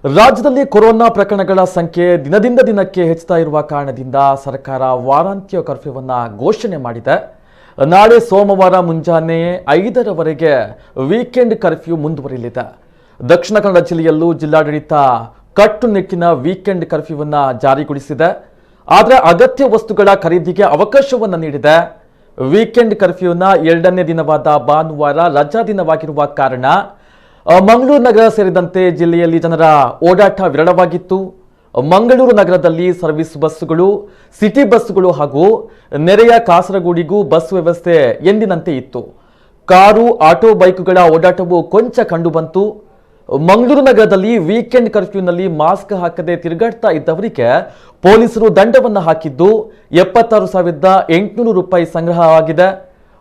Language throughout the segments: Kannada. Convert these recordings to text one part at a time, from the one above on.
ರಾಜ್ಯದಲ್ಲಿ ಕೊರೋನಾ ಪ್ರಕರಣಗಳ ಸಂಖ್ಯೆ ದಿನದಿಂದ ದಿನಕ್ಕೆ ಹೆಚ್ಚುತ್ತಾ ಇರುವ ಕಾರಣದಿಂದ ಸರ್ಕಾರ ವಾರಾಂತ್ಯ ಕರ್ಫ್ಯೂವನ್ನು ಘೋಷಣೆ ಮಾಡಿದೆ. ನಾಳೆ ಸೋಮವಾರ ಮುಂಜಾನೆ 5ರವರೆಗೆ ವೀಕೆಂಡ್ ಕರ್ಫ್ಯೂ ಮುಂದುವರಿಯಲಿದೆ. ದಕ್ಷಿಣ ಕನ್ನಡ ಜಿಲ್ಲೆಯಲ್ಲೂ ಜಿಲ್ಲಾಡಳಿತ ಕಟ್ಟುನಿಟ್ಟಿನ ವೀಕೆಂಡ್ ಕರ್ಫ್ಯೂವನ್ನು ಜಾರಿಗೊಳಿಸಿದೆ. ಆದರೆ ಅಗತ್ಯ ವಸ್ತುಗಳ ಖರೀದಿಗೆ ಅವಕಾಶವನ್ನು ನೀಡಿದೆ. ವೀಕೆಂಡ್ ಕರ್ಫ್ಯೂನ 2ನೇ ದಿನವಾದ ಭಾನುವಾರ ರಜಾ ದಿನವಾಗಿರುವ ಕಾರಣ ಮಂಗಳೂರು ನಗರ ಸೇರಿದಂತೆ ಜಿಲ್ಲೆಯಲ್ಲಿ ಜನರ ಓಡಾಟ ವಿರಳವಾಗಿತ್ತು. ಮಂಗಳೂರು ನಗರದಲ್ಲಿ ಸರ್ವಿಸ್ ಬಸ್ಸುಗಳು, ಸಿಟಿ ಬಸ್ಸುಗಳು ಹಾಗೂ ನೆರೆಯ ಕಾಸರಗೋಡಿಗೂ ಬಸ್ ವ್ಯವಸ್ಥೆ ಎಂದಿನಂತೆ ಇತ್ತು. ಕಾರು, ಆಟೋ, ಬೈಕುಗಳ ಓಡಾಟವು ಕೊಂಚ ಕಂಡುಬಂತು. ಮಂಗಳೂರು ನಗರದಲ್ಲಿ ವೀಕೆಂಡ್ ಕರ್ಫ್ಯೂನಲ್ಲಿ ಮಾಸ್ಕ್ ಹಾಕದೆ ತಿರುಗಾಡ್ತಾ ಇದ್ದವರಿಗೆ ಪೊಲೀಸರು ದಂಡವನ್ನು ಹಾಕಿದ್ದು 76,800 ರೂಪಾಯಿ ಸಂಗ್ರಹವಾಗಿದೆ.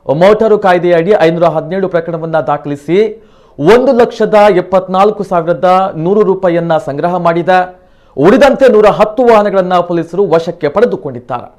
ಮೋಟಾರು ಕಾಯ್ದೆಯಡಿ 517 ಪ್ರಕರಣವನ್ನು ದಾಖಲಿಸಿ 1,74,100 ರೂಪಾಯಿಯನ್ನ ಸಂಗ್ರಹ ಮಾಡಿದೆ. ಉಳಿದಂತೆ 110 ವಾಹನಗಳನ್ನು ಪೊಲೀಸರು ವಶಕ್ಕೆ ಪಡೆದುಕೊಂಡಿದ್ದಾರೆ.